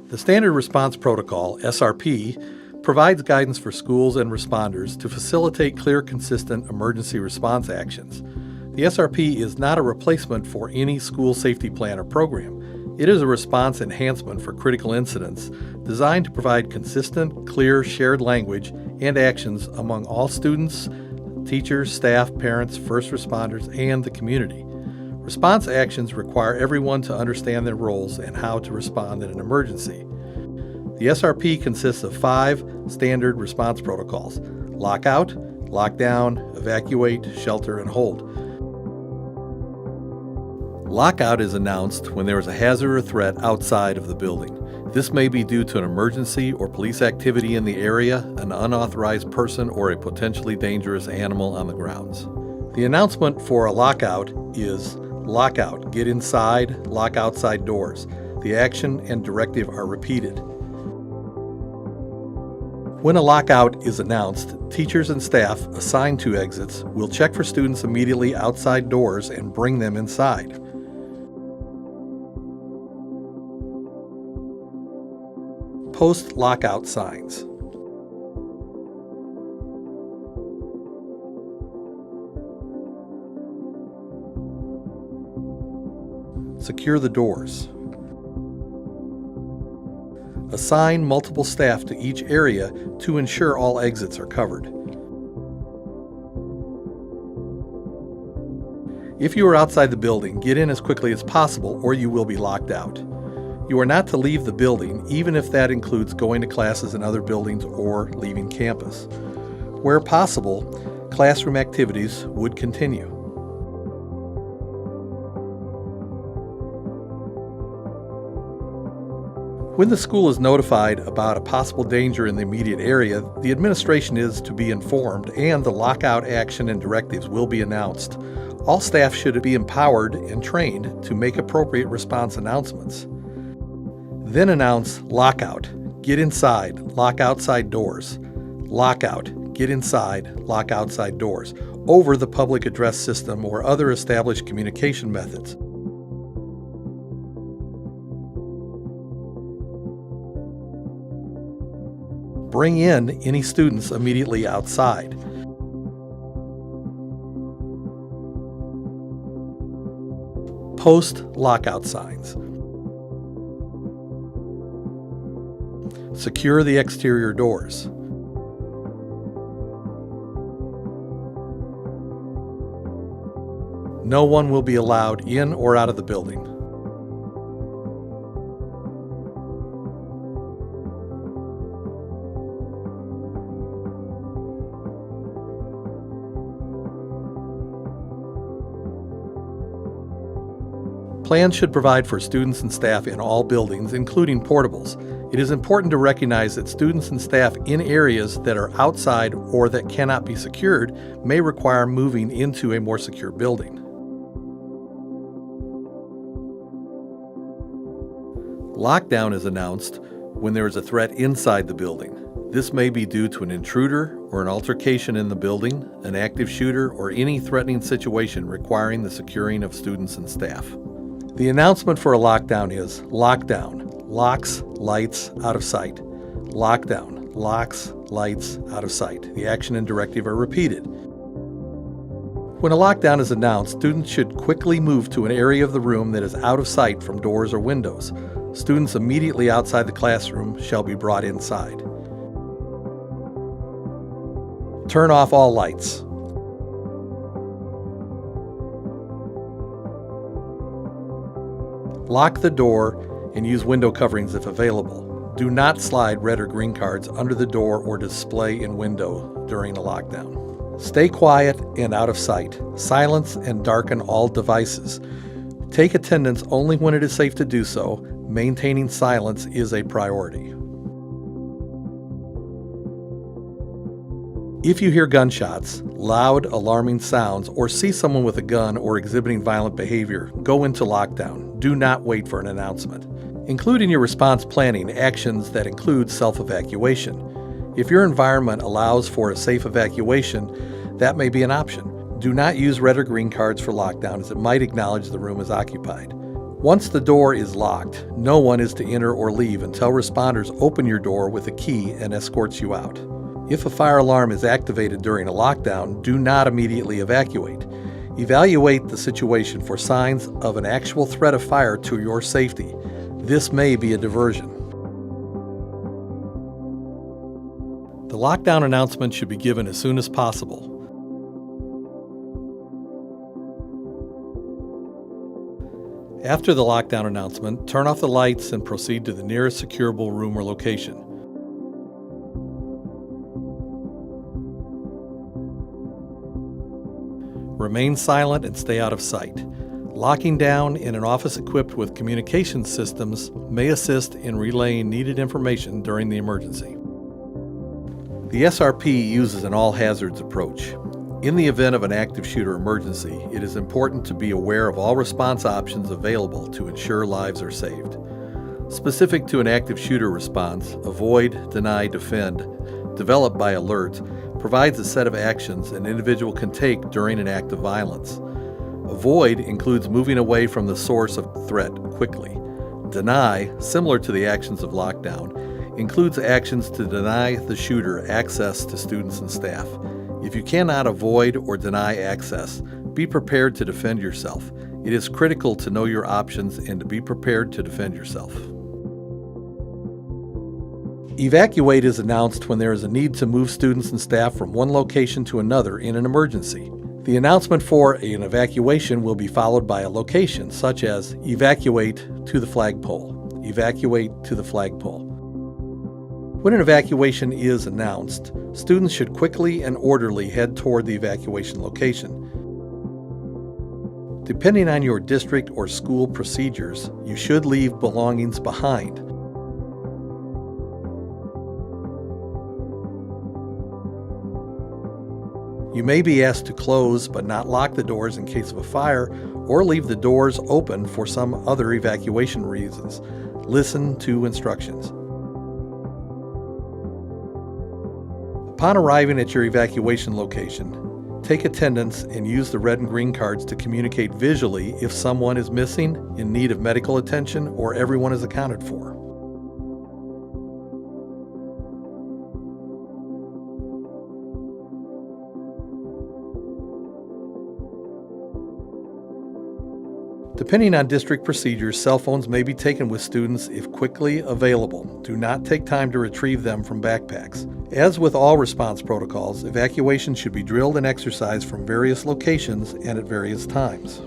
The Standard Response Protocol, SRP, provides guidance for schools and responders to facilitate clear, consistent emergency response actions. The SRP is not a replacement for any school safety plan or program. It is a response enhancement for critical incidents designed to provide consistent, clear, shared language and actions among all students, teachers, staff, parents, first responders, and the community. Response actions require everyone to understand their roles and how to respond in an emergency. The SRP consists of 5 standard response protocols: lockout, lockdown, evacuate, shelter, and hold. Lockout is announced when there is a hazard or threat outside of the building. This may be due to an emergency or police activity in the area, an unauthorized person, or a potentially dangerous animal on the grounds. The announcement for a lockout is lockout, get inside, lock outside doors. The action and directive are repeated. When a lockout is announced, teachers and staff assigned to exits will check for students immediately outside doors and bring them inside. Post-lockout signs. Secure the doors. Assign multiple staff to each area to ensure all exits are covered. If you are outside the building, get in as quickly as possible or you will be locked out. You are not to leave the building, even if that includes going to classes in other buildings or leaving campus. Where possible, classroom activities would continue. When the school is notified about a possible danger in the immediate area, the administration is to be informed and the lockout action and directives will be announced. All staff should be empowered and trained to make appropriate response announcements. Then announce lockout, get inside, lock outside doors. Lockout, get inside, lock outside doors over the public address system or other established communication methods. Bring in any students immediately outside. Post-lockout signs. Secure the exterior doors. No one will be allowed in or out of the building. Plans should provide for students and staff in all buildings, including portables. It is important to recognize that students and staff in areas that are outside or that cannot be secured may require moving into a more secure building. Lockdown is announced when there is a threat inside the building. This may be due to an intruder or an altercation in the building, an active shooter, or any threatening situation requiring the securing of students and staff. The announcement for a lockdown is lockdown, locks, lights, out of sight. Lockdown, locks, lights, out of sight. The action and directive are repeated. When a lockdown is announced, students should quickly move to an area of the room that is out of sight from doors or windows. Students immediately outside the classroom shall be brought inside. Turn off all lights. Lock the door and use window coverings if available. Do not slide red or green cards under the door or display in window during a lockdown. Stay quiet and out of sight. Silence and darken all devices. Take attendance only when it is safe to do so. Maintaining silence is a priority. If you hear gunshots, loud, alarming sounds, or see someone with a gun or exhibiting violent behavior, go into lockdown. Do not wait for an announcement. Include in your response planning actions that include self-evacuation. If your environment allows for a safe evacuation, that may be an option. Do not use red or green cards for lockdown as it might acknowledge the room is occupied. Once the door is locked, no one is to enter or leave until responders open your door with a key and escorts you out. If a fire alarm is activated during a lockdown, do not immediately evacuate. Evaluate the situation for signs of an actual threat of fire to your safety. This may be a diversion. The lockdown announcement should be given as soon as possible. After the lockdown announcement, turn off the lights and proceed to the nearest securable room or location. Remain silent and stay out of sight. Locking down in an office equipped with communication systems may assist in relaying needed information during the emergency. The SRP uses an all-hazards approach. In the event of an active shooter emergency, it is important to be aware of all response options available to ensure lives are saved. Specific to an active shooter response, avoid, deny, defend, developed by alert, provides a set of actions an individual can take during an act of violence. Avoid includes moving away from the source of threat quickly. Deny, similar to the actions of lockdown, includes actions to deny the shooter access to students and staff. If you cannot avoid or deny access, be prepared to defend yourself. It is critical to know your options and to be prepared to defend yourself. Evacuate is announced when there is a need to move students and staff from one location to another in an emergency. The announcement for an evacuation will be followed by a location, such as evacuate to the flagpole, evacuate to the flagpole. When an evacuation is announced, students should quickly and orderly head toward the evacuation location. Depending on your district or school procedures, you should leave belongings behind. You may be asked to close but not lock the doors in case of a fire, or leave the doors open for some other evacuation reasons. Listen to instructions. Upon arriving at your evacuation location, take attendance and use the red and green cards to communicate visually if someone is missing, in need of medical attention, or everyone is accounted for. Depending on district procedures, cell phones may be taken with students if quickly available. Do not take time to retrieve them from backpacks. As with all response protocols, evacuation should be drilled and exercised from various locations and at various times.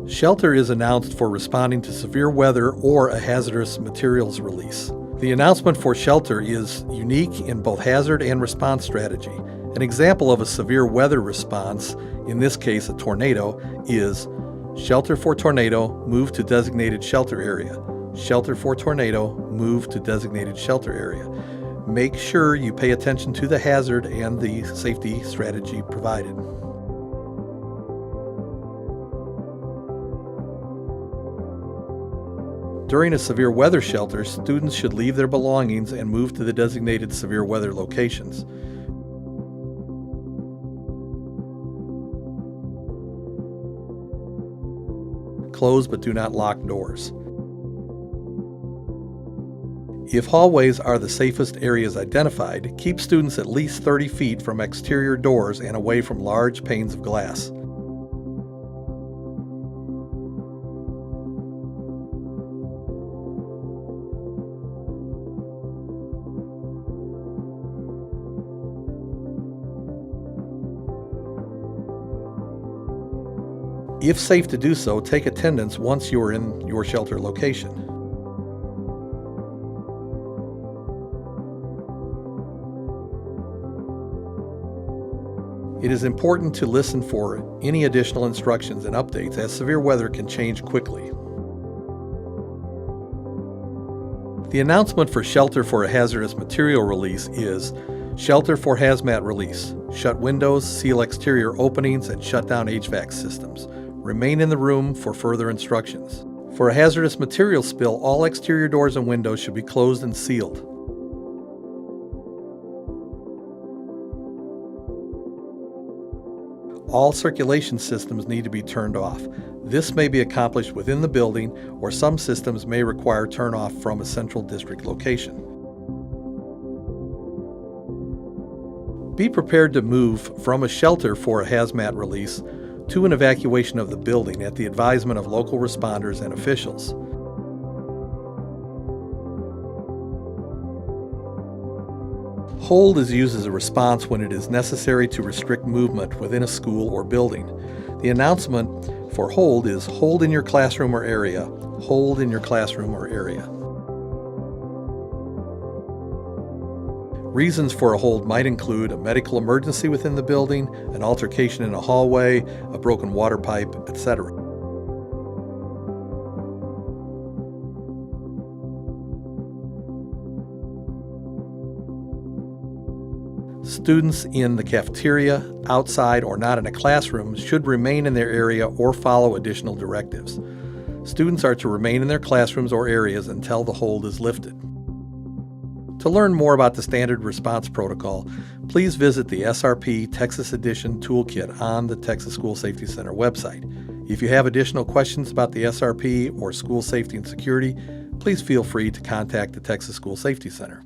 Shelter is announced for responding to severe weather or a hazardous materials release. The announcement for shelter is unique in both hazard and response strategy. An example of a severe weather response, in this case a tornado, is shelter for tornado, move to designated shelter area. Shelter for tornado, move to designated shelter area. Make sure you pay attention to the hazard and the safety strategy provided. During a severe weather shelter, students should leave their belongings and move to the designated severe weather locations. Close but do not lock doors. If hallways are the safest areas identified, keep students at least 30 feet from exterior doors and away from large panes of glass. If safe to do so, take attendance once you are in your shelter location. It is important to listen for any additional instructions and updates, as severe weather can change quickly. The announcement for shelter for a hazardous material release is shelter for hazmat release. Shut windows, seal exterior openings, and shut down HVAC systems. Remain in the room for further instructions. For a hazardous material spill, all exterior doors and windows should be closed and sealed. All circulation systems need to be turned off. This may be accomplished within the building, or some systems may require turn-off from a central district location. Be prepared to move from a shelter for a hazmat release to an evacuation of the building at the advisement of local responders and officials. Hold is used as a response when it is necessary to restrict movement within a school or building. The announcement for hold is hold in your classroom or area, hold in your classroom or area. Reasons for a hold might include a medical emergency within the building, an altercation in a hallway, a broken water pipe, etc. Students in the cafeteria, outside, or not in a classroom should remain in their area or follow additional directives. Students are to remain in their classrooms or areas until the hold is lifted. To learn more about the Standard Response Protocol, please visit the SRP Texas Edition Toolkit on the Texas School Safety Center website. If you have additional questions about the SRP or school safety and security, please feel free to contact the Texas School Safety Center.